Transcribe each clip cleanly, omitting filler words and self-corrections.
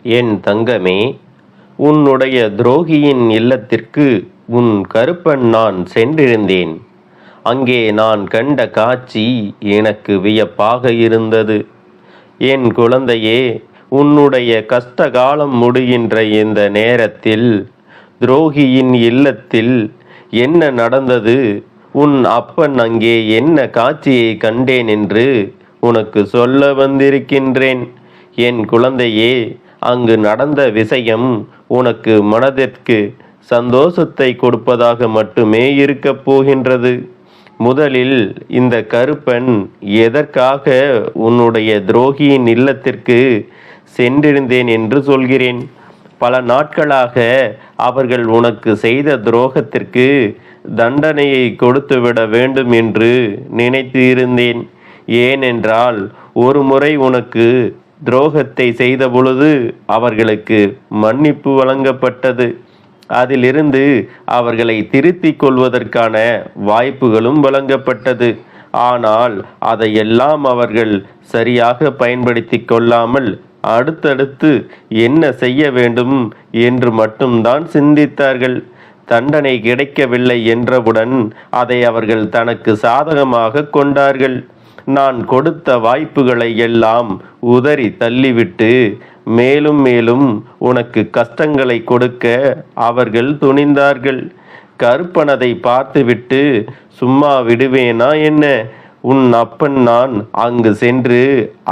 என் தங்கமே, உன்னுடைய துரோகியின் இல்லத்திற்கு உன் கருப்பன் நான் சென்றிருந்தேன். அங்கே நான் கண்ட காட்சி எனக்கு வியப்பாக இருந்தது. என் குழந்தையே, உன்னுடைய கஷ்டகாலம் முடிகின்ற இந்த நேரத்தில் துரோகியின் இல்லத்தில் என்ன நடந்தது, உன் அப்பன் அங்கே என்ன காட்சியை கண்டேன் என்று உனக்கு சொல்ல வந்திருக்கின்றேன். என் குழந்தையே, அங்கு நடந்த விஷயம் உனக்கு மனதிற்கு சந்தோஷத்தை கொடுப்பதாக மட்டுமே இருக்கப் போகின்றது. முதலில் இந்த கருப்பன் எதற்காக உன்னுடைய துரோகியின் இல்லத்திற்கு சென்றிருந்தேன் என்று சொல்கிறேன். பல நாட்களாக அவர்கள் உனக்கு செய்த துரோகத்திற்கு தண்டனையை கொடுத்துவிட வேண்டும் என்று நினைத்து இருந்தேன். ஏனென்றால் ஒரு முறை உனக்கு துரோகத்தை செய்த பொழுது அவர்களுக்கு மன்னிப்பு வழங்கப்பட்டது. அதிலிருந்து அவர்களை திருத்திக் கொள்வதற்கான வாய்ப்புகளும் வழங்கப்பட்டது. ஆனால் அதையெல்லாம் அவர்கள் சரியாக பயன்படுத்தி கொள்ளாமல் அடுத்தடுத்து என்ன செய்ய வேண்டும் என்று மட்டும்தான் சிந்தித்தார்கள். தண்டனை கிடைக்கவில்லை என்றவுடன் அதை அவர்கள் தனக்கு சாதகமாக கொண்டார்கள். நான் கொடுத்த வாய்ப்புகளை எல்லாம் உதறி தள்ளிவிட்டு மேலும் மேலும் உனக்கு கஷ்டங்களை கொடுக்க அவர்கள் துணிந்தார்கள். கருப்பனதை பார்த்துவிட்டு சும்மா விடுவேனா என்ன? உன் அப்பன் நான் அங்கு சென்று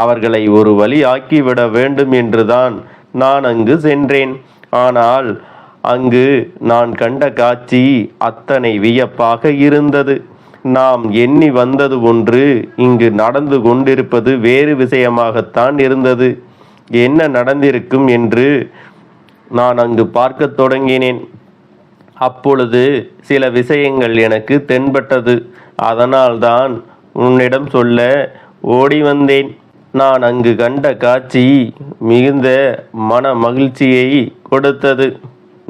அவர்களை ஒரு வழி ஆக்கிவிட வேண்டும் என்றுதான் நான் அங்கு சென்றேன். ஆனால் அங்கு நான் கண்ட காட்சி அத்தனை வியப்பாக இருந்தது. நாம் எண்ணி வந்தது ஒன்று, இங்கு நடந்து கொண்டிருப்பது வேறு விஷயமாகத்தான் இருந்தது. என்ன நடந்திருக்கும் என்று நான் அங்கு பார்க்க தொடங்கினேன். அப்பொழுது சில விஷயங்கள் எனக்கு தென்பட்டது. அதனால்தான் உன்னிடம் சொல்ல ஓடி வந்தேன். நான் அங்கு கண்ட காட்சி மிகுந்த மன மகிழ்ச்சியை கொடுத்தது.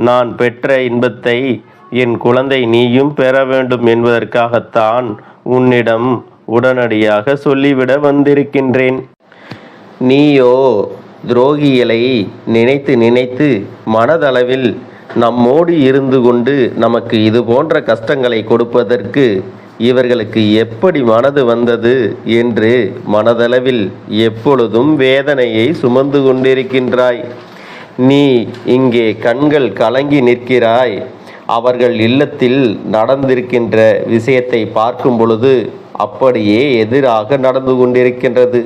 நான் பெற்ற இன்பத்தை என் குழந்தை நீயும் பெற வேண்டும் என்பதற்காகத்தான் உன்னிடம் உடனடியாக சொல்லிவிட வந்திருக்கின்றேன். நீயோ துரோகிகளை நினைத்து நினைத்து மனதளவில் நம்மோடு இருந்து கொண்டு நமக்கு இது போன்ற கஷ்டங்களை கொடுப்பதற்கு இவர்களுக்கு எப்படி மனது வந்தது என்று மனதளவில் எப்பொழுதும் வேதனையை சுமந்து கொண்டிருக்கின்றாய். நீ இங்கே கண்கள் கலங்கி நிற்கிறாய். அவர்கள் இல்லத்தில் நடந்திருக்கின்ற விஷயத்தை பார்க்கும் பொழுது அப்படியே எதிராக நடந்து கொண்டிருக்கின்றது.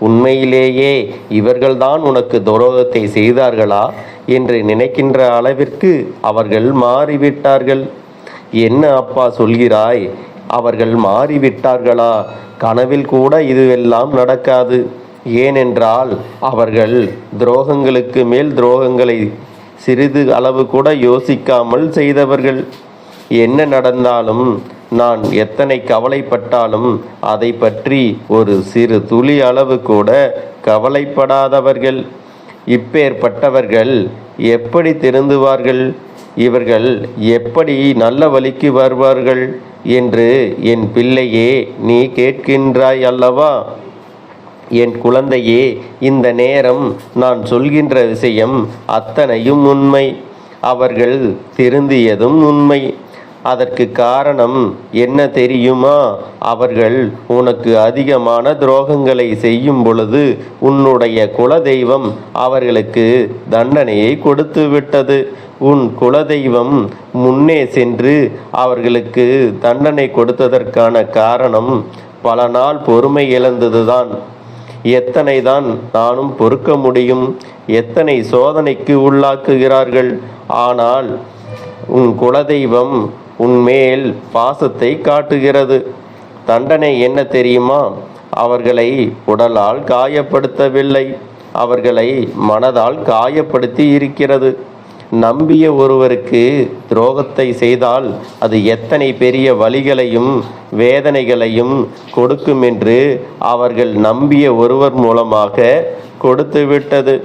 உண்மையிலேயே இவர்கள்தான் உனக்கு துரோகத்தை செய்தார்களா என்று நினைக்கின்ற அளவிற்கு அவர்கள் மாறிவிட்டார்கள். என்ன அப்பா சொல்கிறாய்? அவர்கள் மாறிவிட்டார்களா? கனவில் கூட இதுவெல்லாம் நடக்காது. ஏனென்றால் அவர்கள் துரோகங்களுக்கு மேல் துரோகங்களை சிறிது அளவு கூட யோசிக்காமல் செய்தவர்கள். என்ன நடந்தாலும், நான் எத்தனை கவலைப்பட்டாலும் அதை பற்றி ஒரு சிறு துளி அளவு கூட கவலைப்படாதவர்கள். இப்பேற்பட்டவர்கள் எப்படி திருந்துவார்கள்? இவர்கள் எப்படி நல்ல வழிக்கு வருவார்கள் என்று என் பிள்ளையே நீ கேட்கின்றாய் அல்லவா? என் குழந்தையே, இந்த நேரம் நான் சொல்கின்ற விஷயம் அத்தனையும் உண்மை. அவர்கள் திருந்தியதும் உண்மை. அதற்கு காரணம் என்ன தெரியுமா? அவர்கள் உனக்கு அதிகமான துரோகங்களை செய்யும் பொழுது உன்னுடைய குலதெய்வம் அவர்களுக்கு தண்டனையை கொடுத்து விட்டது. உன் குலதெய்வம் முன்னே சென்று அவர்களுக்கு தண்டனை கொடுத்ததற்கான காரணம் பல நாள் பொறுமை இழந்ததுதான். எத்தனை தான் நானும் பொறுக்க முடியும்? எத்தனை சோதனைக்கு உள்ளாக்குகிறார்கள். ஆனால் உன் குலதெய்வம் உன்மேல் பாசத்தை காட்டுகிறது. தண்டனை என்ன தெரியுமா? அவர்களை உடலால் காயப்படுத்தவில்லை, அவர்களை மனதால் காயப்படுத்தி இருக்கிறது. நம்பிய ஒருவருக்கு துரோகத்தை செய்தால் அது எத்தனை பெரிய வலிகளையும் வேதனைகளையும் கொடுக்கும் என்று அவர்கள் நம்பிய ஒருவர் மூலமாக கொடுத்து விட்டது.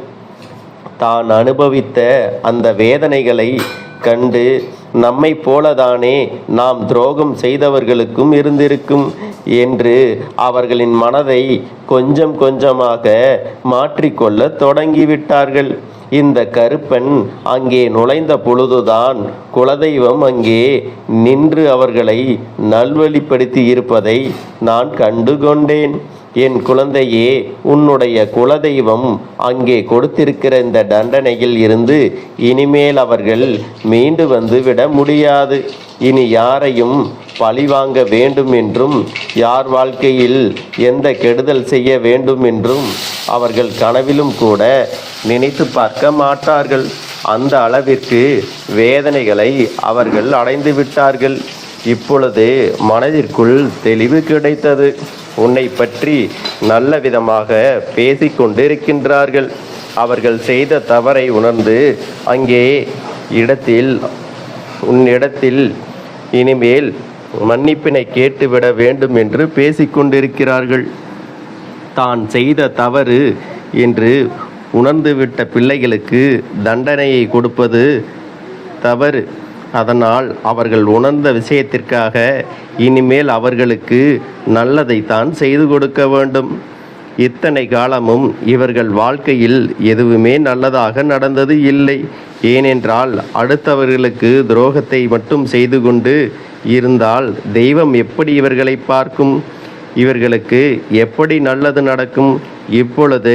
தான் அனுபவித்த அந்த வேதனைகளை கண்டு நம்மை போலதானே நாம் துரோகம் செய்தவர்களுக்கும் இருந்திருக்கும் என்று அவர்களின் மனதை கொஞ்சம் கொஞ்சமாக மாற்றிக்கொள்ள தொடங்கிவிட்டார்கள். இந்த கருப்பன் அங்கே நுழைந்த பொழுதுதான் குலதெய்வம் அங்கே நின்று அவர்களை நல்வழிப்படுத்தி இருப்பதை நான் கண்டு கொண்டேன். என் குழந்தையே, உன்னுடைய குலதெய்வம் அங்கே கொடுத்திருக்கிற இந்த தண்டனையில் இருந்து இனிமேல் அவர்கள் மீண்டு வந்து விட முடியாது. இனி யாரையும் பழிவாங்க வேண்டும் என்றும் யார் வாழ்க்கையில் எந்த கெடுதல் செய்ய வேண்டும் என்றும் அவர்கள் கனவிலும் கூட நினைத்து பார்க்க மாட்டார்கள். அந்த அளவிற்கு வேதனைகளை அவர்கள் அடைந்து விட்டார்கள். இப்பொழுது மனதிற்குள் தெளிவு கிடைத்தது. உன்னை பற்றி நல்ல விதமாக பேசிக்கொண்டிருக்கின்றார்கள். அவர்கள் செய்த தவறை உணர்ந்து அங்கே உன்னிடத்தில் இனிமேல் மன்னிப்பினை கேட்டுவிட வேண்டும் என்று பேசிக்கொண்டிருக்கிறார்கள். தான் செய்த தவறு என்று உணர்ந்துவிட்ட பிள்ளைகளுக்கு தண்டனையை கொடுப்பது தவறு. அதனால் அவர்கள் உணர்ந்த விஷயத்திற்காக இனிமேல் அவர்களுக்கு நல்லதைத்தான் செய்து கொடுக்க வேண்டும். இத்தனை காலமும் இவர்கள் வாழ்க்கையில் எதுவுமே நல்லதாக நடந்தது இல்லை. ஏனென்றால் அடுத்தவர்களுக்கு துரோகத்தை மட்டும் செய்து கொண்டு இருந்தால் தெய்வம் எப்படி இவர்களை பார்க்கும்? இவர்களுக்கு எப்படி நல்லது நடக்கும்? இப்பொழுது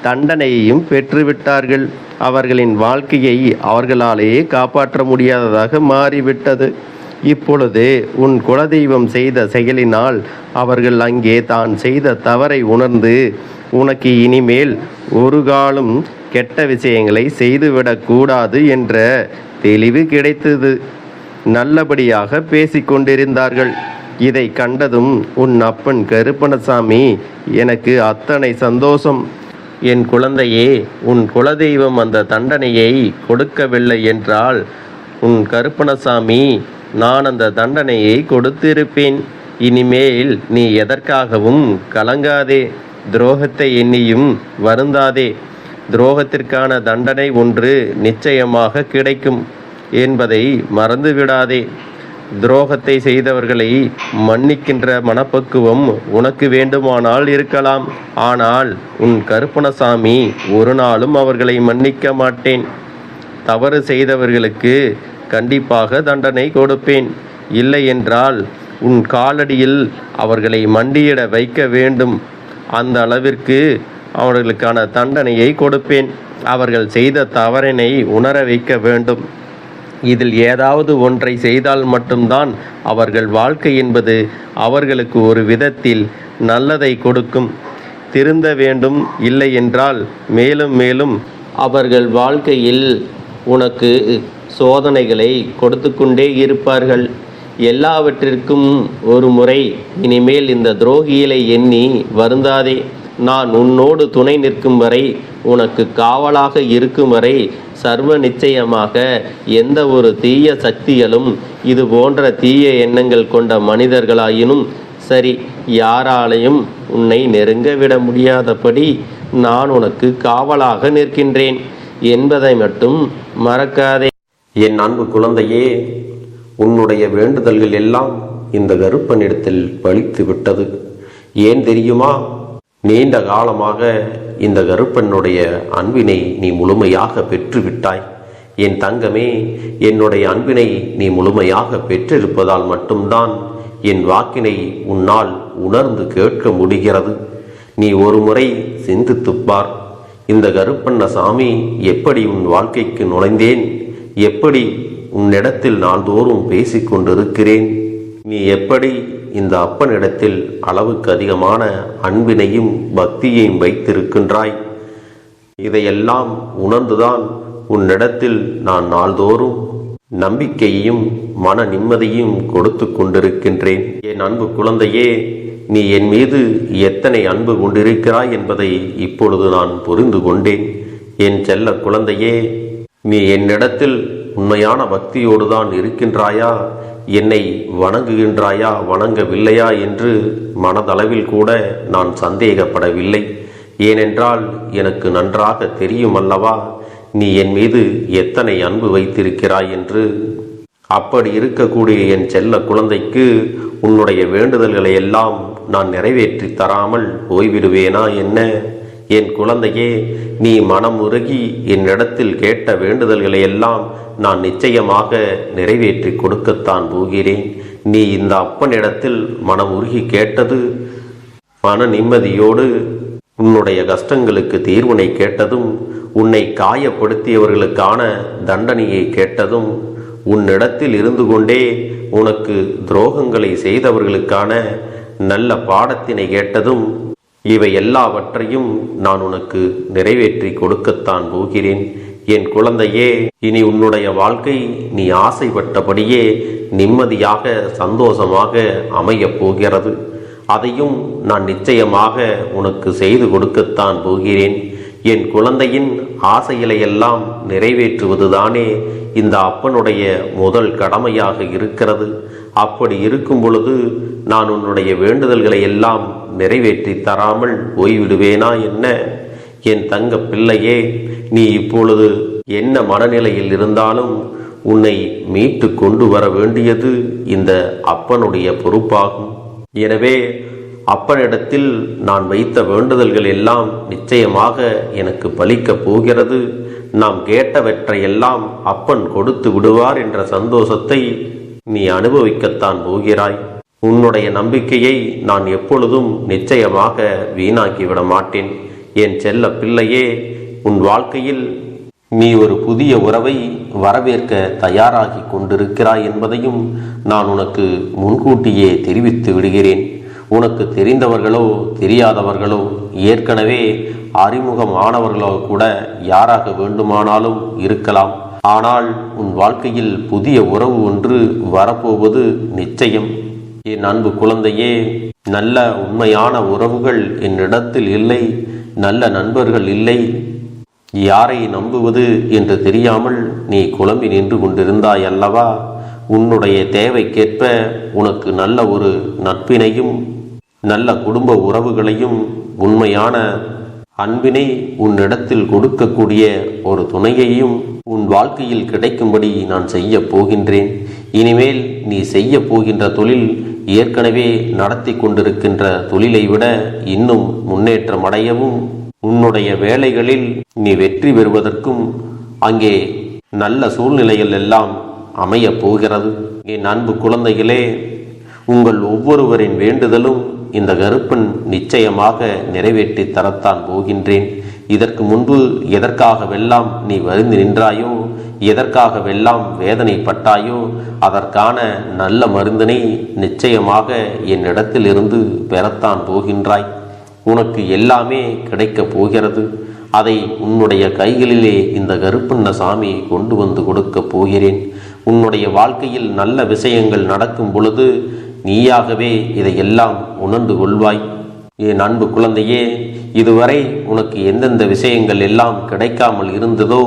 தண்டனையையும் பெற்றுவிட்டார்கள். அவர்களின் வாழ்க்கையை அவர்களாலேயே காப்பாற்ற முடியாததாக மாறிவிட்டது. இப்பொழுது உன் குலதெய்வம் செய்த செயலினால் அவர்கள் அங்கே தான் செய்த தவறை உணர்ந்து உனக்கு இனிமேல் ஒரு காலம் கெட்ட விஷயங்களை செய்துவிடக்கூடாது என்ற தெளிவு கிடைத்தது. நல்லபடியாக பேசிக்கொண்டிருந்தார்கள். இதை கண்டதும் உன் அப்பன் கருப்பணசாமி, எனக்கு அத்தனை சந்தோஷம். என் குழந்தையே, உன் குலதெய்வம் அந்த தண்டனையை கொடுக்கவில்லை என்றால் உன் கருப்பணசாமி நான் அந்த தண்டனையை கொடுத்திருப்பேன். இனிமேல் நீ எதற்காகவும் கலங்காதே, துரோகத்தை எண்ணியும் வருந்தாதே. துரோகத்திற்கான தண்டனை ஒன்று நிச்சயமாக கிடைக்கும் என்பதை மறந்துவிடாதே. துரோகத்தை செய்தவர்களை மன்னிக்கின்ற மனப்பக்குவம் உனக்கு வேண்டுமானால் இருக்கலாம். ஆனால் உன் கருப்பணசாமி ஒரு நாளும் அவர்களை மன்னிக்க மாட்டேன். தவறு செய்தவர்களுக்கு கண்டிப்பாக தண்டனை கொடுப்பேன். இல்லை என்றால் உன் காலடியில் அவர்களை மண்டியிட வைக்க வேண்டும். அந்த அளவிற்கு அவர்களுக்கான தண்டனையை கொடுப்பேன். அவர்கள் செய்த தவறினை உணர வைக்க வேண்டும். இதில் ஏதாவது ஒன்றை செய்தால் மட்டும்தான் அவர்கள் வாழ்க்கை என்பது அவர்களுக்கு ஒரு விதத்தில் நல்லதை கொடுக்கும். திருந்த வேண்டும். இல்லை என்றால் மேலும் மேலும் அவர்கள் வாழ்க்கையில் உனக்கு சோதனைகளை கொடுத்து கொண்டே இருப்பார்கள். எல்லாவற்றிற்கும் ஒரு முறை இனிமேல் இந்த துரோகிகளை எண்ணி வருந்தாதே. நான் உன்னோடு துணை நிற்கும் வரை, உனக்கு காவலாக இருக்கும் வரை சர்வ நிச்சயமாக எந்த ஒரு தீய சக்திகளும் இது போன்ற தீய எண்ணங்கள் கொண்ட மனிதர்களாயினும் சரி யாராலையும் உன்னை நெருங்க விட முடியாதபடி நான் உனக்கு காவலாக நிற்கின்றேன் என்பதை மட்டும் மறக்காதே. என் அன்பு குழந்தையே, உன்னுடைய வேண்டுதல்கள் எல்லாம் இந்த கருப்பனிடத்தில் பலித்து விட்டது. ஏன் தெரியுமா? நீண்ட காலமாக இந்த கருப்பனுடைய அன்பினை நீ முழுமையாக பெற்றுவிட்டாய். என் தங்கமே, என்னுடைய அன்பினை நீ முழுமையாக பெற்றிருப்பதால் மட்டும்தான் என் வாக்கினை உன்னால் உணர்ந்து கேட்க முடிகிறது. நீ ஒரு முறை சிந்தித்துப்பார். இந்த கருப்பண்ணசாமி எப்படி உன் வாழ்க்கைக்கு நுழைந்தேன், எப்படி உன்னிடத்தில் நாள்தோறும் பேசிக்கொண்டிருக்கிறேன், நீ எப்படி இந்த அப்பனிடத்தில் அளவுக்கு அதிகமான அன்பினையும் பக்தியையும் வைத்திருக்கின்றாய். இதையெல்லாம் உணர்ந்துதான் உன்னிடத்தில் நான் நாள்தோறும் நம்பிக்கையையும் மன நிம்மதியும் கொடுத்து கொண்டிருக்கின்றேன். என் அன்பு குழந்தையே, நீ என் மீது எத்தனை அன்பு கொண்டிருக்கிறாய் என்பதை இப்பொழுது நான் புரிந்து கொண்டேன். என் செல்ல குழந்தையே, நீ என்னிடத்தில் உண்மையான பக்தியோடு தான் இருக்கின்றாயா, என்னை வணங்குகின்றாயா வணங்கவில்லையா என்று மனதளவில் கூட நான் சந்தேகப்படவில்லை. ஏனென்றால் எனக்கு நன்றாக தெரியும் அல்லவா நீ என் மீது எத்தனை அன்பு வைத்திருக்கிறாய் என்று. அப்படி இருக்கக்கூடிய என் செல்ல குழந்தைக்கு உன்னுடைய வேண்டுதல்களை எல்லாம் நான் நிறைவேற்றி தராமல் போய்விடுவேனா என்ன? என் குழந்தையே, நீ மனமுருகி என்னிடத்தில் கேட்ட வேண்டுதல்களை எல்லாம் நான் நிச்சயமாக நிறைவேற்றி கொடுக்கத்தான் போகிறேன். நீ இந்த அப்பனிடத்தில் மனமுருகி கேட்டது மன நிம்மதியோடு உன்னுடைய கஷ்டங்களுக்கு தீர்வினை கேட்டதும், உன்னை காயப்படுத்தியவர்களுக்கான தண்டனையை கேட்டதும், உன்னிடத்தில் இருந்து கொண்டே உனக்கு துரோகங்களை செய்தவர்களுக்கான நல்ல பாடத்தினை கேட்டதும், இவை எல்லாவற்றையும் நான் உனக்கு நிறைவேற்றி கொடுக்கத்தான் போகிறேன். என் குழந்தையே, இனி உன்னுடைய வாழ்க்கை நீ ஆசைப்பட்டபடியே நிம்மதியாக சந்தோஷமாக அமையப் போகிறது. அதையும் நான் நிச்சயமாக உனக்கு செய்து கொடுக்கத்தான் போகிறேன். என் குழந்தையின் ஆசைகளை எல்லாம் நிறைவேற்றுவதுதானே இந்த அப்பனுடைய முதல் கடமையாக இருக்கிறது. அப்படி இருக்கும் பொழுது நான் உன்னுடைய வேண்டுதல்களை எல்லாம் நிறைவேற்றி தராமல் போய்விடுவேனா என்ன? என் தங்க பிள்ளையே, நீ இப்பொழுது என்ன மனநிலையில் இருந்தாலும் உன்னை மீட்டு கொண்டு வர வேண்டியது இந்த அப்பனுடைய பொறுப்பாகும். எனவே அப்பனிடத்தில் நான் வைத்த வேண்டுதல்கள் எல்லாம் நிச்சயமாக எனக்கு பலிக்கப் போகிறது. நாம் கேட்டவற்றையெல்லாம் அப்பன் கொடுத்து விடுவார் என்ற சந்தோஷத்தை நீ அனுபவிக்கத்தான் போகிறாய். உன்னுடைய நம்பிக்கையை நான் எப்பொழுதும் நிச்சயமாக வீணாக்கிவிட மாட்டேன். என் செல்ல பிள்ளையே, உன் வாழ்க்கையில் நீ ஒரு புதிய உறவை வரவேற்க தயாராகி கொண்டிருக்கிறாய் என்பதையும் நான் உனக்கு முன்கூட்டியே தெரிவித்து விடுகிறேன். உனக்கு தெரிந்தவர்களோ தெரியாதவர்களோ, ஏற்கனவே அறிமுகமானவர்களோ கூட யாராக வேண்டுமானாலும் இருக்கலாம். ஆனால் உன் வாழ்க்கையில் புதிய உறவு ஒன்று வரப்போவது நிச்சயம். என் அன்பு குழந்தையே, நல்ல உண்மையான உறவுகள் என்னிடத்தில் இல்லை, நல்ல நண்பர்கள் இல்லை. யாரை நம்புவது என்று தெரியாமல் நீ குழம்பி நின்று கொண்டிருந்தாய் அல்லவா? உன்னுடைய தேவைக்கேற்ப உனக்கு நல்ல ஒரு நட்பினையும் நல்ல குடும்ப உறவுகளையும் உண்மையான அன்பினை உன்னிடத்தில் கொடுக்கக்கூடிய ஒரு துணையையும் உன் வாழ்க்கையில் கிடைக்கும்படி நான் செய்ய போகின்றேன். இனிமேல் நீ செய்ய போகின்ற தொழில் ஏற்கனவே நடத்தி கொண்டிருக்கின்ற தொழிலை விட இன்னும் முன்னேற்றம் அடையவும், உன்னுடைய வேலைகளில் நீ வெற்றி பெறுவதற்கும் அங்கே நல்ல சூழ்நிலைகள் எல்லாம் அமையப் போகிறது. என் அன்பு குழந்தைகளே, உங்கள் ஒவ்வொருவரின் வேண்டுதலும் இந்த கருப்பன் நிச்சயமாக நிறைவேற்றி தரத்தான் போகின்றேன். இதற்கு முன்பு எதற்காகவெல்லாம் நீ வருந்தி நின்றாயோ, எதற்காகவெல்லாம் வேதனைப்பட்டாயோ, அதற்கான நல்ல மருந்தினை நிச்சயமாக என்னிடத்தில் இருந்து பெறத்தான் போகின்றாய். உனக்கு எல்லாமே கிடைக்கப் போகிறது. அதை உன்னுடைய கைகளிலே இந்த கருப்பண்ணசாமி கொண்டு வந்து கொடுக்கப் போகிறேன். உன்னுடைய வாழ்க்கையில் நல்ல விஷயங்கள் நடக்கும் பொழுது நீயாகவே இதையெல்லாம் உணர்ந்து கொள்வாய். என் அன்பு குழந்தையே, இதுவரை உனக்கு எந்தெந்த விஷயங்கள் எல்லாம் கிடைக்காமல் இருந்ததோ,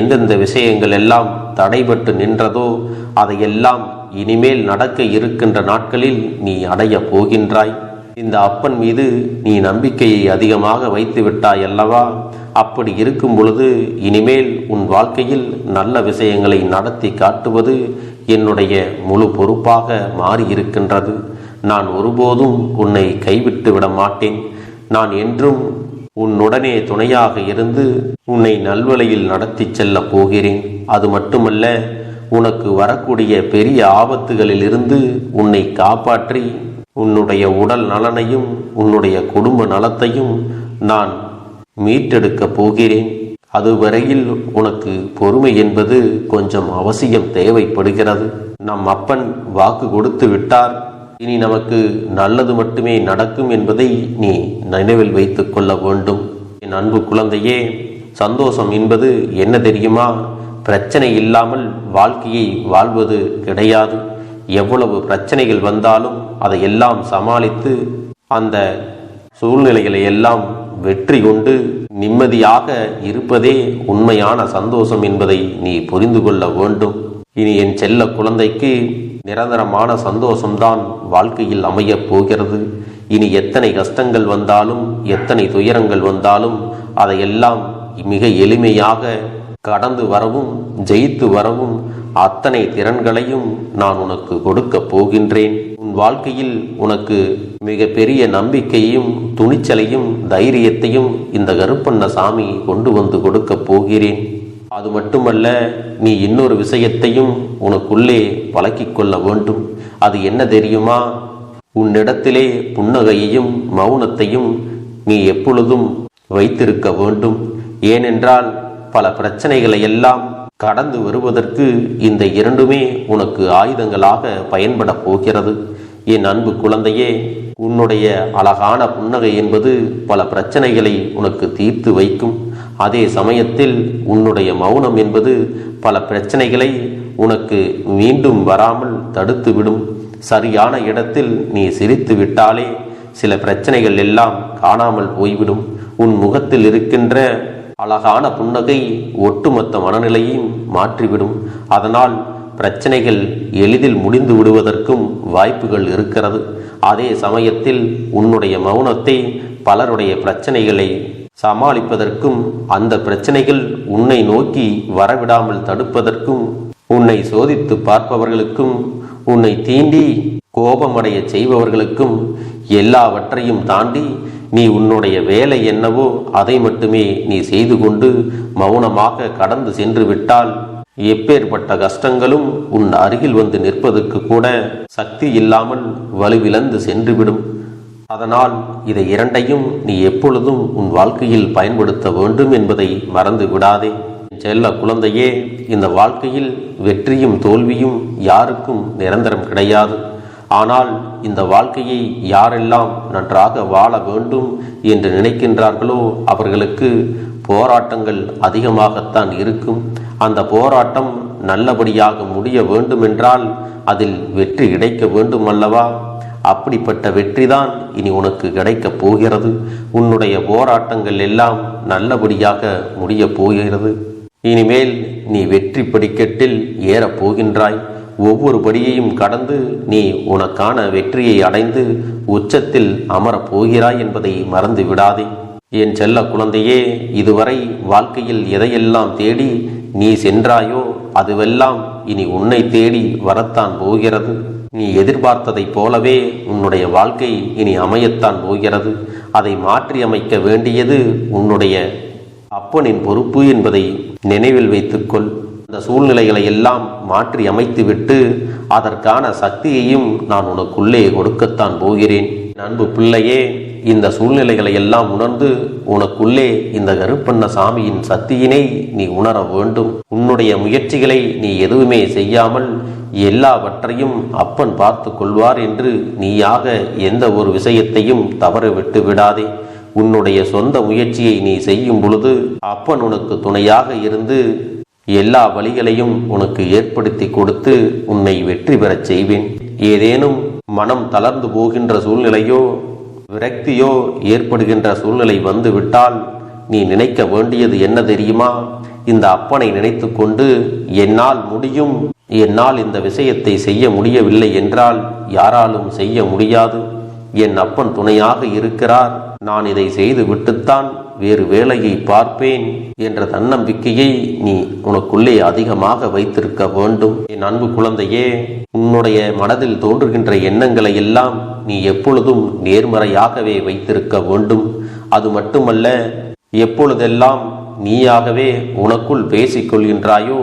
எந்தெந்த விஷயங்கள் எல்லாம் தடைபட்டு நின்றதோ, அதையெல்லாம் இனிமேல் நடக்க இருக்கின்ற நாட்களில் நீ அடைய போகின்றாய். இந்த அப்பன் மீது நீ நம்பிக்கையை அதிகமாக வைத்து விட்டாய் அல்லவா? அப்படி இருக்கும் பொழுது இனிமேல் உன் வாழ்க்கையில் நல்ல விஷயங்களை நடத்தி காட்டுவது என்னுடைய முழு பொறுப்பாக மாறியிருக்கின்றது. நான் ஒருபோதும் உன்னை கைவிட்டு விட மாட்டேன். நான் என்றும் உன்னுடனே துணையாக இருந்து உன்னை நல்வழியில் நடத்தி செல்ல போகிறேன். அது மட்டுமல்ல, உனக்கு வரக்கூடிய பெரிய ஆபத்துகளில் இருந்து உன்னை காப்பாற்றி உன்னுடைய உடல் நலனையும் உன்னுடைய குடும்ப நலத்தையும் நான் மீட்டெடுக்கப் போகிறேன். அதுவரையில் உனக்கு பொறுமை என்பது கொஞ்சம் அவசியம் தேவைப்படுகிறது. நம் அப்பன் வாக்கு கொடுத்து விட்டார். இனி நமக்கு நல்லது மட்டுமே நடக்கும் என்பதை நீ நினைவில் வைத்துக் கொள்ள வேண்டும். என் அன்பு குழந்தையே, சந்தோஷம் என்பது என்ன தெரியுமா? பிரச்சனை இல்லாமல் வாழ்க்கையை வாழ்வது கிடையாது. எவ்வளவு பிரச்சனைகள் வந்தாலும் அதையெல்லாம் சமாளித்து அந்த சூழ்நிலைகளை எல்லாம் வெற்றி கொண்டு நிம்மதியாக இருப்பதே உண்மையான சந்தோஷம் என்பதை நீ புரிந்து கொள்ள வேண்டும். இனி என் செல்ல குழந்தைக்கு நிரந்தரமான சந்தோஷம்தான் வாழ்க்கையில் அமையப் போகிறது. இனி எத்தனை கஷ்டங்கள் வந்தாலும் எத்தனை துயரங்கள் வந்தாலும் அதையெல்லாம் மிக எளிமையாக கடந்து வரவும் ஜெயித்து வரவும் அத்தனை திறன்களையும் நான் உனக்கு கொடுக்கப் போகின்றேன். உன் வாழ்க்கையில் உனக்கு மிக பெரிய நம்பிக்கையும் துணிச்சலையும் தைரியத்தையும் இந்த கருப்பண்ணசாமி கொண்டு வந்து கொடுக்கப் போகிறேன். அது மட்டுமல்ல, நீ இன்னொரு விஷயத்தையும் உனக்குள்ளே பழக்கிக் கொள்ள வேண்டும். அது என்ன தெரியுமா? உன்னிடத்திலே புன்னகையையும் மௌனத்தையும் நீ எப்பொழுதும் வைத்திருக்க வேண்டும். ஏனென்றால் பல பிரச்சனைகளை எல்லாம் கடந்து வருவதற்கு இந்த இரண்டுமே உனக்கு ஆயுதங்களாக பயன்பட போகிறது. என் அன்பு குழந்தையே, உன்னுடைய அழகான புன்னகை என்பது பல பிரச்சனைகளை உனக்கு தீர்த்து வைக்கும். அதே சமயத்தில் உன்னுடைய மௌனம் என்பது பல பிரச்சனைகளை உனக்கு மீண்டும் வராமல் தடுத்துவிடும். சரியான இடத்தில் நீ சிரித்து விட்டாலே சில பிரச்சனைகள் எல்லாம் காணாமல் போய்விடும். உன் முகத்தில் இருக்கின்ற அழகான புன்னகை ஒட்டுமொத்த மனநிலையும் மாற்றிவிடும். அதனால் பிரச்சனைகள் எளிதில் முடிந்து விடுவதற்கும் வாய்ப்புகள் இருக்கிறது. அதே சமயத்தில் உன்னுடைய மௌனத்தை பலருடைய பிரச்சனைகளை சமாளிப்பதற்கும் அந்த பிரச்சனைகள் உன்னை நோக்கி வரவிடாமல் தடுப்பதற்கும் உன்னை சோதித்து பார்ப்பவர்களுக்கும் உன்னை தீண்டி கோபமடைய செய்பவர்களுக்கும் எல்லாவற்றையும் தாண்டி நீ உன்னுடைய வேலை என்னவோ அதை மட்டுமே நீ செய்து கொண்டு மௌனமாக கடந்து சென்று விட்டால் எப்பேற்பட்ட கஷ்டங்களும் உன் அருகில் வந்து நிற்பதற்கு கூட சக்தி இல்லாமல் வலுவிழந்து சென்றுவிடும். அதனால் இதை இரண்டையும் நீ எப்பொழுதும் உன் வாழ்க்கையில் பயன்படுத்த வேண்டும் என்பதை மறந்து விடாதே. செல்ல குழந்தையே, இந்த வாழ்க்கையில் வெற்றியும் தோல்வியும் யாருக்கும் நிரந்தரம் கிடையாது. ஆனால் இந்த வாழ்க்கையை யாரெல்லாம் நன்றாக வாழ வேண்டும் என்று நினைக்கின்றார்களோ அவர்களுக்கு போராட்டங்கள் அதிகமாகத்தான் இருக்கும். அந்த போராட்டம் நல்லபடியாக முடிய வேண்டுமென்றால் அதில் வெற்றி கிடைக்க வேண்டும் அல்லவா? அப்படிப்பட்ட வெற்றிதான் இனி உனக்கு கிடைக்கப் போகிறது. உன்னுடைய போராட்டங்கள் எல்லாம் நல்லபடியாக முடிய போகிறது. இனிமேல் நீ வெற்றி படிக்கட்டில் ஏறப் போகின்றாய். ஒவ்வொரு படியையும் கடந்து நீ உனக்கான வெற்றியை அடைந்து உச்சத்தில் அமரப் போகிறாய் என்பதை மறந்து விடாதே. என் செல்ல குழந்தையே, இதுவரை வாழ்க்கையில் எதையெல்லாம் தேடி நீ சென்றாயோ அதுவெல்லாம் இனி உன்னை தேடி வரத்தான் போகிறது. நீ எதிர்பார்த்ததைப் போலவே உன்னுடைய வாழ்க்கை இனி அமையத்தான் போகிறது. அதை மாற்றி அமைக்க வேண்டியது உன்னுடைய அப்பனின் பொறுப்பு என்பதை நினைவில் வைத்துக்கொள். அந்த சூழ்நிலைகளை எல்லாம் மாற்றி அமைத்துவிட்டு அதற்கான சக்தியையும் நான் உனக்குள்ளே கொடுக்கத்தான் போகிறேன். அன்பு பிள்ளையே, இந்த சூழ்நிலைகளை எல்லாம் உணர்ந்து உனக்குள்ளே இந்த கருப்பண்ணசாமியின் சக்தியினை நீ உணர வேண்டும். உன்னுடைய முயற்சிகளை நீ எதுவுமே செய்யாமல் எல்லாவற்றையும் அப்பன் பார்த்து கொள்வார் என்று நீயாக எந்த ஒரு விஷயத்தையும் தவற விட்டு விடாதே. உன்னுடைய சொந்த முயற்சியை நீ செய்யும் பொழுது அப்பன் உனக்கு துணையாக இருந்து எல்லா வழிகளையும் உனக்கு ஏற்படுத்தி கொடுத்து உன்னை வெற்றி பெறச் செய்வேன். ஏதேனும் மனம் தளர்ந்து போகின்ற சூழ்நிலையோ விரக்தியோ ஏற்படுகின்ற சூழ்நிலை வந்துவிட்டால் நீ நினைக்க வேண்டியது என்ன தெரியுமா? இந்த அப்பனை நினைத்து கொண்டு என்னால் முடியும், என்னால் இந்த விஷயத்தை செய்ய முடியவில்லை என்றால் யாராலும் செய்ய முடியாது, என் அப்பன் துணையாக இருக்கிறார், நான் இதை செய்து விட்டுத்தான் வேறு வேலையை பார்ப்பேன் என்ற தன்னம்பிக்கையை நீ உனக்குள்ளே அதிகமாக வைத்திருக்க வேண்டும். என் அன்பு குழந்தையே, உன்னுடைய மனதில் தோன்றுகின்ற எண்ணங்களை எல்லாம் நீ எப்பொழுதும் நேர்மறையாகவே வைத்திருக்க வேண்டும். அது மட்டுமல்ல, எப்பொழுதெல்லாம் நீயாகவே உனக்குள் பேசிக் கொள்கின்றாயோ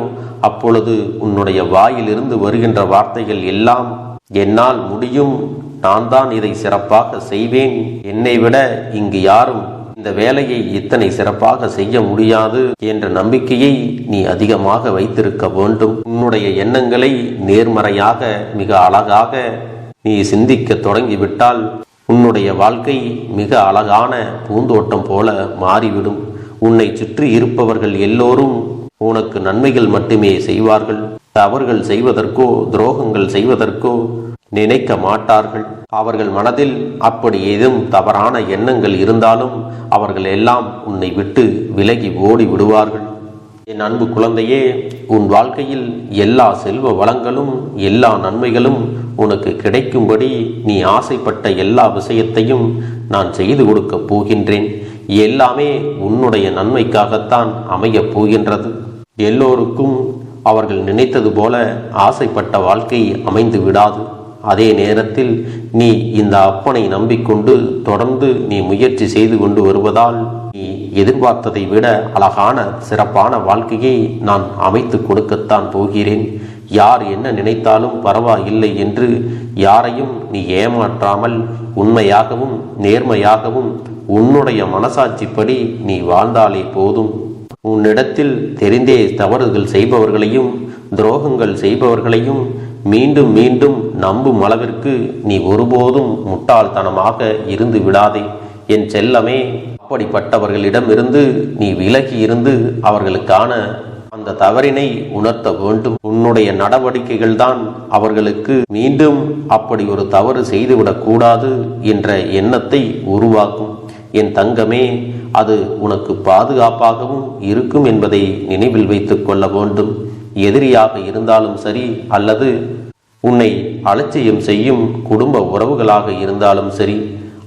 அப்பொழுது உன்னுடைய வாயிலிருந்து வருகின்ற வார்த்தைகள் எல்லாம் என்னால் முடியும், நான் தான் இதை சிறப்பாக செய்வேன், என்னை விட இங்கு யாரும் இந்த வேலையை இத்தனை சிறப்பாக செய்ய முடியாது என்ற நம்பிக்கையை நீ அதிகமாக வைத்திருக்க வேண்டும். உன்னுடைய எண்ணங்களை நேர்மறையாக மிக அழகாக நீ சிந்திக்க தொடங்கிவிட்டால் உன்னுடைய வாழ்க்கை மிக அழகான பூந்தோட்டம் போல மாறிவிடும். உன்னை சுற்றி இருப்பவர்கள் எல்லோரும் உனக்கு நன்மைகள் மட்டுமே செய்வார்கள். தவறுகள் செய்வதற்கோ துரோகங்கள் செய்வதற்கோ நினைக்க மாட்டார்கள். அவர்கள் மனதில் அப்படி ஏதும் தவறான எண்ணங்கள் இருந்தாலும் அவர்கள் எல்லாம் உன்னை விட்டு விலகி ஓடி விடுவார்கள். என் அன்பு குழந்தையே, உன் வாழ்க்கையில் எல்லா செல்வ வளங்களும் எல்லா நன்மைகளும் உனக்கு கிடைக்கும்படி நீ ஆசைப்பட்ட எல்லா விஷயத்தையும் நான் செய்து கொடுக்கப் போகின்றேன். எல்லாமே உன்னுடைய நன்மைக்காகத்தான் அமையப் போகின்றது. எல்லோருக்கும் அவர்கள் நினைத்தது போல ஆசைப்பட்ட வாழ்க்கை அமைந்து விடாது. அதே நேரத்தில் நீ இந்த அப்பனை நம்பிக்கொண்டு தொடர்ந்து நீ முயற்சி செய்து கொண்டு வருவதால் நீ எதிர்பார்த்ததை விட அழகான சிறப்பான வாழ்க்கையை நான் அமைத்து கொடுக்கத்தான் போகிறேன். யார் என்ன நினைத்தாலும் பரவாயில்லை என்று யாரையும் நீ ஏமாற்றாமல் உண்மையாகவும் நேர்மையாகவும் உன்னுடைய மனசாட்சிப்படி நீ வாழ்ந்தாலே போதும். உன்னிடத்தில் தெரிந்தே தவறுகள் செய்பவர்களையும் துரோகங்கள் செய்பவர்களையும் மீண்டும் மீண்டும் நம்பும் அளவிற்கு நீ ஒருபோதும் முட்டாள்தனமாக இருந்து விடாதே என் செல்லமே. அப்படிப்பட்டவர்களிடமிருந்து நீ விலகி இருந்து அவர்களுக்கான அந்த தவறினை உணர்த்த வேண்டும். உன்னுடைய நடவடிக்கைகள் தான் அவர்களுக்கு மீண்டும் அப்படி ஒரு தவறு செய்துவிடக் கூடாது என்ற எண்ணத்தை உருவாக்கும். என் தங்கமே, அது உனக்கு பாதுகாப்பாகவும் இருக்கும் என்பதை நினைவில் வைத்துக் கொள்ள வேண்டும். எதிரியாக இருந்தாலும் சரி அல்லது உன்னை அலட்சியம் செய்யும் குடும்ப உறவுகளாக இருந்தாலும் சரி,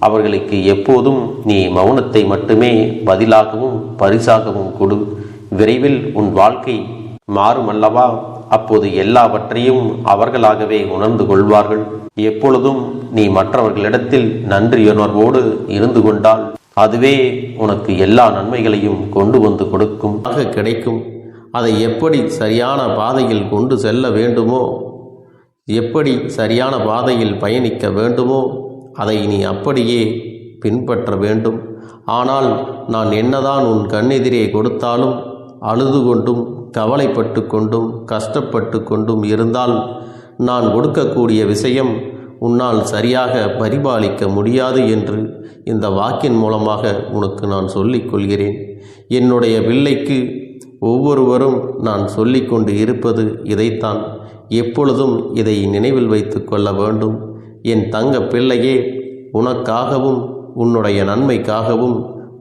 அவர்களுக்கு எப்போதும் நீ மௌனத்தை மட்டுமே பதிலாகவும் பரிசாகவும் கொடு. விரைவில் உன் வாழ்க்கை மாறுமல்லவா? அப்போது எல்லாவற்றையும் அவர்களாகவே உணர்ந்து கொள்வார்கள். எப்பொழுதும் நீ மற்றவர்களிடத்தில் நன்றியுணர்வோடு இருந்து கொண்டால் அதுவே உனக்கு எல்லா நன்மைகளையும் கொண்டு வந்து கொடுக்கும் கிடைக்கும். அதை எப்படி சரியான பாதையில் கொண்டு செல்ல வேண்டுமோ, எப்படி சரியான பாதையில் பயணிக்க வேண்டுமோ அதை நீ அப்படியே பின்பற்ற வேண்டும். ஆனால் நான் என்னதான் உன் கண்ணெதிரே கொடுத்தாலும் அழுது கொண்டும் கவலைப்பட்டு கொண்டும் கஷ்டப்பட்டு கொண்டும் இருந்தால் நான் கொடுக்கக்கூடிய விஷயம் உன்னால் சரியாக பரிபாலிக்க முடியாது என்று இந்த வாக்கின் மூலமாக உனக்கு நான் சொல்லிக் கொள்கிறேன். என்னுடைய பிள்ளைக்கு ஒவ்வொருவரும் நான் சொல்லிக்கொண்டு இருப்பது இதைத்தான். எப்பொழுதும் இதை நினைவில் வைத்து கொள்ள வேண்டும். என் தங்க பிள்ளையே, உனக்காகவும் உன்னுடைய நன்மைக்காகவும்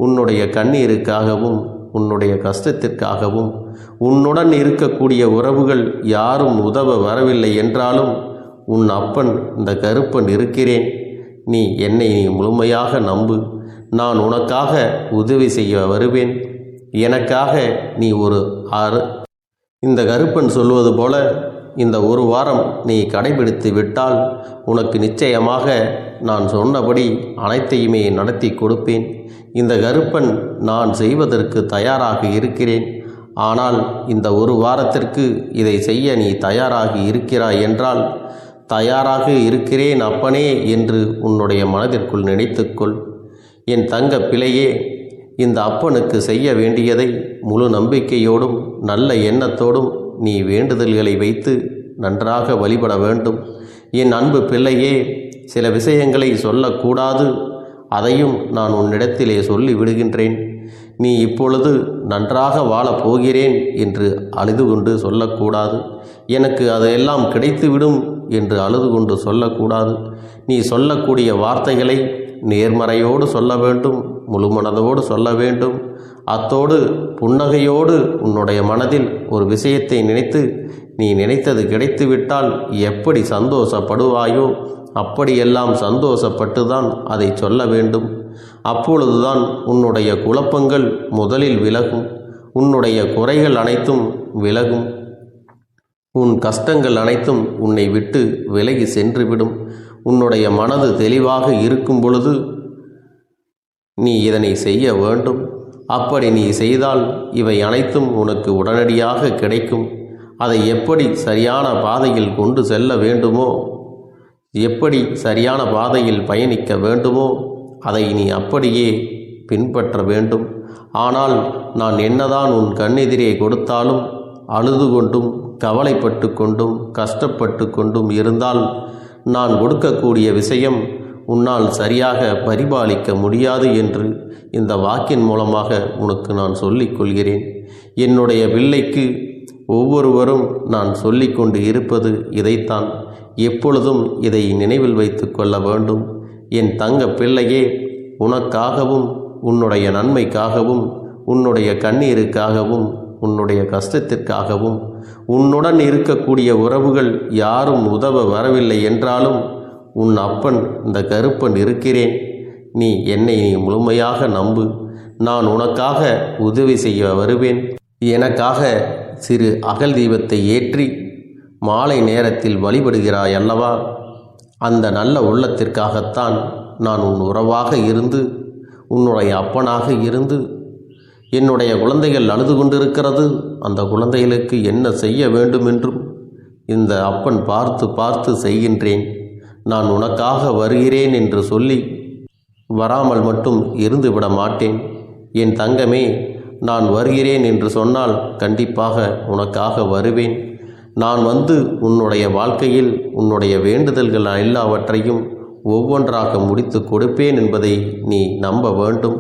உன்னுடைய கண்ணீருக்காகவும் உன்னுடைய கஷ்டத்திற்காகவும் உன்னுடன் இருக்கக்கூடிய உறவுகள் யாரும் உதவ வரவில்லை என்றாலும் உன் அப்பன் இந்த கருப்பன் இருக்கிறேன். நீ என்னை முழுமையாக நம்பு. நான் உனக்காக உதவி செய்ய வருவேன். எனக்காக நீ இந்த கருப்பன் சொல்வது போல இந்த ஒரு வாரம் நீ கடைபிடித்து விட்டால் உனக்கு நிச்சயமாக நான் சொன்னபடி அனைத்தையுமே நடத்தி கொடுப்பேன். இந்த கருப்பன் நான் செய்வதற்கு தயாராக இருக்கிறேன். ஆனால் இந்த ஒரு வாரத்திற்கு இதை செய்ய நீ தயாராகி இருக்கிறாய் என்றால், தயாராக இருக்கிறேன் அப்பனே என்று உன்னுடைய மனதிற்குள் நினைத்துக்கொள். என் தங்க பிள்ளையே, இந்த அப்பனுக்கு செய்ய வேண்டியதை முழு நம்பிக்கையோடும் நல்ல எண்ணத்தோடும் நீ வேண்டுதல்களை வைத்து நன்றாக வழிபட வேண்டும். என் அன்பு பிள்ளையே, சில விஷயங்களை சொல்லக்கூடாது, அதையும் நான் உன்னிடத்திலே சொல்லி விடுகின்றேன். நீ இப்பொழுது நன்றாக வாழப் போகிறேன் என்று அழுது கொண்டு சொல்லக்கூடாது. எனக்கு அதையெல்லாம் கிடைத்துவிடும் என்று அழுது கொண்டு சொல்லக்கூடாது. நீ சொல்லக்கூடிய வார்த்தைகளை நேர்மறையோடு சொல்ல வேண்டும், முழுமனதோடு சொல்ல வேண்டும். அத்தோடு புன்னகையோடு உன்னுடைய மனதில் ஒரு விஷயத்தை நினைத்து நீ நினைத்தது கிடைத்துவிட்டால் எப்படி சந்தோஷப்படுவாயோ அப்படியெல்லாம் சந்தோஷப்பட்டுதான் அதை சொல்ல வேண்டும். அப்பொழுதுதான் உன்னுடைய குழப்பங்கள் முதலில் விலகும், உன்னுடைய குறைகள் அனைத்தும் விலகும், உன் கஷ்டங்கள் அனைத்தும் உன்னை விட்டு விலகி சென்றுவிடும். உன்னுடைய மனது தெளிவாக இருக்கும் பொழுது நீ இதனை செய்ய வேண்டும். அப்படி நீ செய்தால் இவை அனைத்தும் உனக்கு உடனடியாக கிடைக்கும். அதை எப்படி சரியான பாதையில் கொண்டு செல்ல வேண்டுமோ, எப்படி சரியான பாதையில் பயணிக்க வேண்டுமோ அதை நீ அப்படியே பின்பற்ற வேண்டும். ஆனால் நான் என்னதான் உன் கண்ணெதிரே கொடுத்தாலும் அழுது கொண்டும் கவலைப்பட்டு கொண்டும் கஷ்டப்பட்டு கொண்டும் இருந்தால் நான் கொடுக்கக்கூடிய விஷயம் உன்னால் சரியாக பரிபாலிக்க முடியாது என்று இந்த வாக்கின் மூலமாக உனக்கு நான் சொல்லிக் கொள்கிறேன். என்னுடைய பிள்ளைக்கு ஒவ்வொருவரும் நான் சொல்லிக்கொண்டு இருப்பது இதைத்தான். எப்பொழுதும் இதை நினைவில் வைத்து கொள்ள வேண்டும். என் தங்க பிள்ளையே, உனக்காகவும் உன்னுடைய நன்மைக்காகவும் உன்னுடைய கண்ணீருக்காகவும் உன்னுடைய கஷ்டத்திற்காகவும் உன்னுடன் இருக்கக்கூடிய உறவுகள் யாரும் உதவ வரவில்லை என்றாலும் உன் அப்பன் இந்த கருப்பன் இருக்கிறேன். நீ என்னை முழுமையாக நம்பு. நான் உனக்காக உதவி செய்ய வருவேன். எனக்காக சிறு அகல் தீபத்தை ஏற்றி மாலை நேரத்தில் வழிபடுகிறாய் அல்லவா? அந்த நல்ல உள்ளத்திற்காகத்தான் நான் உன் உறவாக இருந்து, உன்னுடைய அப்பனாக இருந்து, என்னுடைய குழந்தைகள் அழுது கொண்டிருக்கிறது, அந்த குழந்தைகளுக்கு என்ன செய்ய வேண்டும் என்றும் இந்த அப்பன் பார்த்து பார்த்து செய்கின்றேன். நான் உனக்காக வருகிறேன் என்று சொல்லி வராமல் மட்டும் இருந்துவிட மாட்டேன். என் தங்கமே, நான் வருகிறேன் என்று சொன்னால் கண்டிப்பாக உனக்காக வருவேன். நான் வந்து உன்னுடைய வாழ்க்கையில் உன்னுடைய வேண்டுதல்கள் எல்லாவற்றையும் ஒவ்வொன்றாக முடித்து கொடுப்பேன் என்பதை நீ நம்ப வேண்டும்.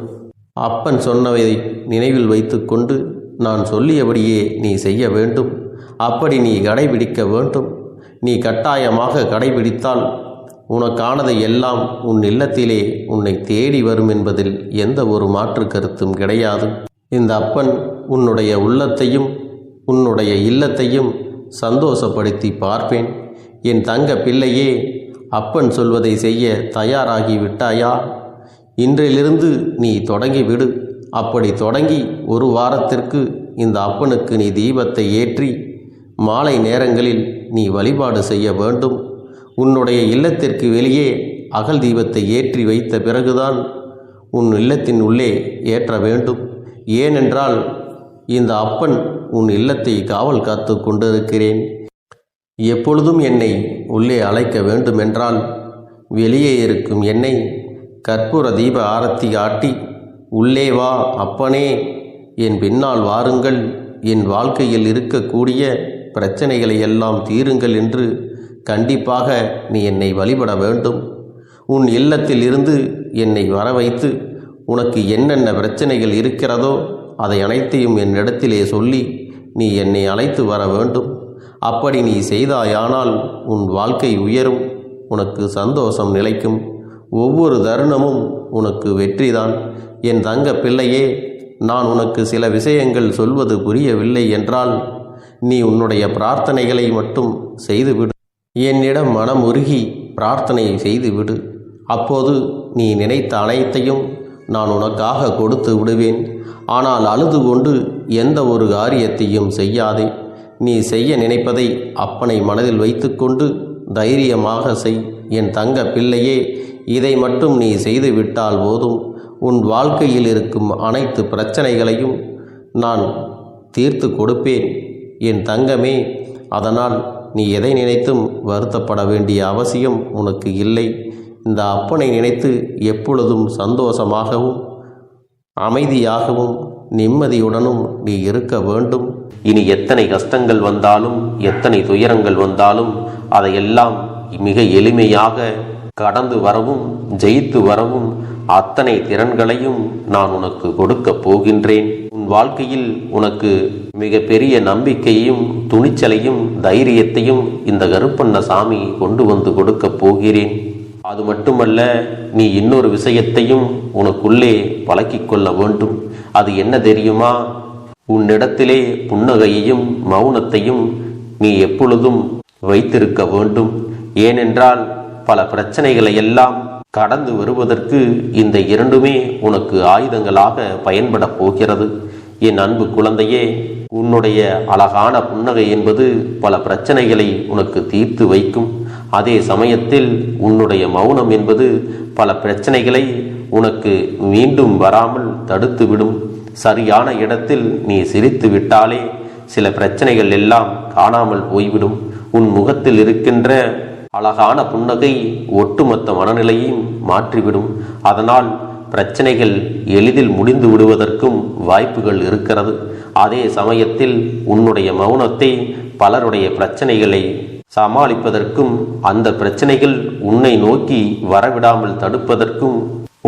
அப்பன் சொன்னதை நினைவில் வைத்துக்கொண்டு நான் சொல்லியபடியே நீ செய்ய வேண்டும். அப்படி நீ கடைபிடிக்க வேண்டும். நீ கட்டாயமாக கடைபிடித்தால் உனக்கானதை எல்லாம் உன் இல்லத்திலே உன்னை தேடி வரும் என்பதில் எந்த ஒரு மாற்று கருத்தும் கிடையாது. இந்த அப்பன் உன்னுடைய உள்ளத்தையும் உன்னுடைய இல்லத்தையும் சந்தோஷப்படுத்தி பார்ப்பேன். என் தங்க பிள்ளையே, அப்பன் சொல்வதை செய்ய தயாராகி விட்டாயா? இன்றிலிருந்து நீ தொடங்கிவிடு. அப்படி தொடங்கி ஒரு வாரத்திற்கு இந்த அப்பனுக்கு நீ தீபத்தை ஏற்றி மாலை நேரங்களில் நீ வழிபாடு செய்ய வேண்டும். உன்னுடைய இல்லத்திற்கு வெளியே அகல் தீபத்தை ஏற்றி வைத்த பிறகுதான் உன் இல்லத்தின் உள்ளே ஏற்ற வேண்டும். ஏனென்றால் இந்த அப்பன் உன் இல்லத்தை காவல் காத்து கொண்டிருக்கிறேன். எப்பொழுதும் என்னை உள்ளே அழைக்க வேண்டுமென்றால் வெளியே இருக்கும் என்னை கற்பூர தீப ஆரத்தி காட்டி, உள்ளே வா அப்பனே, என் பின்னால் வாருங்கள், என் வாழ்க்கையில் இருக்கக்கூடிய பிரச்சனைகளை எல்லாம் தீருங்கள் என்று கண்டிப்பாக நீ என்னை வழிபட வேண்டும். உன் இல்லத்தில் இருந்து என்னை வர வைத்து உனக்கு என்னென்ன பிரச்சனைகள் இருக்கிறதோ அதை அனைத்தையும் என்னிடத்திலே சொல்லி நீ என்னை அழைத்து வர வேண்டும். அப்படி நீ செய்தாயானால் உன் வாழ்க்கை உயரும், உனக்கு சந்தோஷம் நிலைக்கும், ஒவ்வொரு தருணமும் உனக்கு வெற்றிதான். என் தங்க பிள்ளையே, நான் உனக்கு சில விஷயங்கள் சொல்வது புரியவில்லை என்றால் நீ உன்னுடைய பிரார்த்தனைகளை மட்டும் செய்துவிடு. என்னிடம் மனமுருகி பிரார்த்தனை செய்துவிடு. அப்போது நீ நினைத்த அனைத்தையும் நான் உனக்காக கொடுத்து விடுவேன். ஆனால் அழுது கொண்டு எந்த ஒரு காரியத்தையும் செய்யாதே. நீ செய்ய நினைப்பதை அப்பனை மனதில் வைத்துக்கொண்டு தைரியமாக செய். என் தங்க பிள்ளையே, இதை மட்டும் நீ செய்துவிட்டால் போதும். உன் வாழ்க்கையில் இருக்கும் அனைத்து பிரச்சனைகளையும் நான் தீர்த்து கொடுப்பேன் என் தங்கமே. அதனால் நீ எதை நினைத்தும் வருத்தப்பட வேண்டிய அவசியம் உனக்கு இல்லை. இந்த அப்பனை நினைத்து எப்பொழுதும் சந்தோஷமாகவும் அமைதியாகவும் நிம்மதியுடனும் நீ இருக்க வேண்டும். இனி எத்தனை கஷ்டங்கள் வந்தாலும் எத்தனை துயரங்கள் வந்தாலும் அதையெல்லாம் மிக எளிமையாக கடந்து வரவும் ஜெயித்து வரவும் அத்தனை திறன்களையும் நான் உனக்கு கொடுக்க போகின்றேன். உன் வாழ்க்கையில் உனக்கு மிக பெரிய நம்பிக்கையையும் துணிச்சலையும் தைரியத்தையும் இந்த கருப்பண்ண சாமி கொண்டு வந்து கொடுக்க போகிறேன். அது மட்டுமல்ல, நீ இன்னொரு விஷயத்தையும் உனக்குள்ளே பழக்கிக் கொள்ள வேண்டும். அது என்ன தெரியுமா? உன்னிடத்திலே புன்னகையையும் மௌனத்தையும் நீ எப்பொழுதும் வைத்திருக்க வேண்டும். ஏனென்றால் பல பிரச்சனைகளை எல்லாம் கடந்து வருவதற்கு இந்த இரண்டுமே உனக்கு ஆயுதங்களாக பயன்பட போகிறது. என் அன்பு குழந்தையே, உன்னுடைய அழகான புன்னகை என்பது பல பிரச்சனைகளை உனக்கு தீர்த்து வைக்கும். அதே சமயத்தில் உன்னுடைய மௌனம் என்பது பல பிரச்சனைகளை உனக்கு மீண்டும் வராமல் தடுத்துவிடும். சரியான இடத்தில் நீ சிரித்து விட்டாலே சில பிரச்சனைகள் எல்லாம் காணாமல் போய்விடும். உன் முகத்தில் இருக்கின்ற அழகான புன்னகை ஒட்டுமொத்த மனநிலையையும் மாற்றிவிடும். அதனால் பிரச்சனைகள் எளிதில் முடிந்து விடுவதற்கும் வாய்ப்புகள் இருக்கிறது. அதே சமயத்தில் உன்னுடைய மௌனத்தை பலருடைய பிரச்சனைகளை சமாளிப்பதற்கும் அந்த பிரச்சனைகள் உன்னை நோக்கி வரவிடாமல் தடுப்பதற்கும்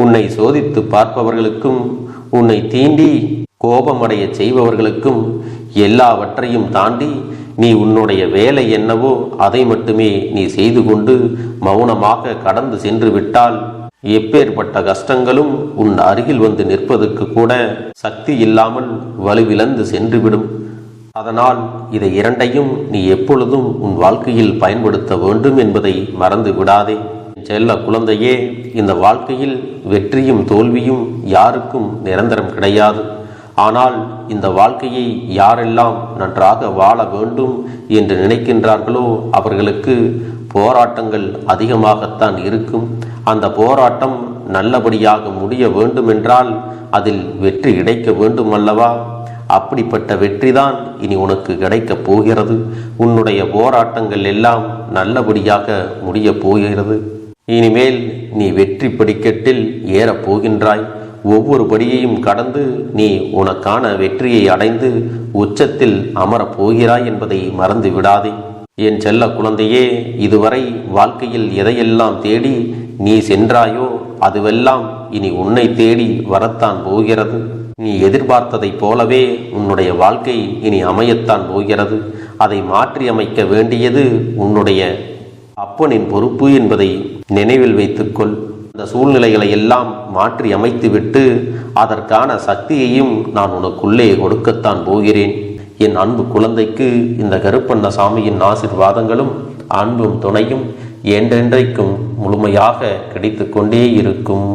உன்னை சோதித்து பார்ப்பவர்களுக்கும் உன்னை தீண்டி கோபமடைய செய்பவர்களுக்கும் எல்லாவற்றையும் தாண்டி நீ உன்னுடைய வேலை என்னவோ அதை மட்டுமே நீ செய்து கொண்டு மௌனமாக கடந்து சென்று விட்டால் எப்பேற்பட்ட கஷ்டங்களும் உன் அருகில் வந்து நிற்பதற்கு கூட சக்தி இல்லாமல் வலுவிழந்து சென்றுவிடும். அதனால் இதை இரண்டையும் நீ எப்பொழுதும் உன் வாழ்க்கையில் பயன்படுத்த வேண்டும் என்பதை மறந்து விடாதே. செல்ல குழந்தையே, இந்த வாழ்க்கையில் வெற்றியும் தோல்வியும் யாருக்கும் நிரந்தரம் கிடையாது. ஆனால் இந்த வாழ்க்கையை யாரெல்லாம் நன்றாக வாழ வேண்டும் என்று நினைக்கின்றார்களோ அவர்களுக்கு போராட்டங்கள் அதிகமாகத்தான் இருக்கும். அந்த போராட்டம் நல்லபடியாக முடிய வேண்டுமென்றால் அதில் வெற்றி கிடைக்க வேண்டும் அல்லவா? அப்படிப்பட்ட வெற்றிதான் இனி உனக்கு கிடைக்கப் போகிறது. உன்னுடைய போராட்டங்கள் எல்லாம் நல்லபடியாக முடிய போகிறது. இனிமேல் நீ வெற்றி படிக்கட்டில் ஏறப் போகின்றாய். ஒவ்வொரு படியையும் கடந்து நீ உனக்கான வெற்றியை அடைந்து உச்சத்தில் அமரப் போகிறாய் என்பதை மறந்து விடாதே. என் செல்ல குழந்தையே, இதுவரை வாழ்க்கையில் எதையெல்லாம் தேடி நீ சென்றாயோ அதுவெல்லாம் இனி உன்னை தேடி வரத்தான் போகிறது. நீ எதிர்பார்த்ததைப் போலவே உன்னுடைய வாழ்க்கை இனி அமையத்தான் போகிறது. அதை மாற்றி அமைக்க வேண்டியது உன்னுடைய அப்பனின் பொறுப்பு என்பதை நினைவில் வைத்துக்கொள். அந்த சூழ்நிலைகளை எல்லாம் மாற்றி அமைத்துவிட்டு அதற்கான சக்தியையும் நான் உனக்குள்ளே கொடுக்கத்தான் போகிறேன். என் அன்பு குழந்தைக்கு இந்த கருப்பண்ணசாமியின் ஆசீர்வாதங்களும் அன்பும் துணையும் என்றென்றைக்கும் முழுமையாக கிடைத்து கொண்டே இருக்கும்.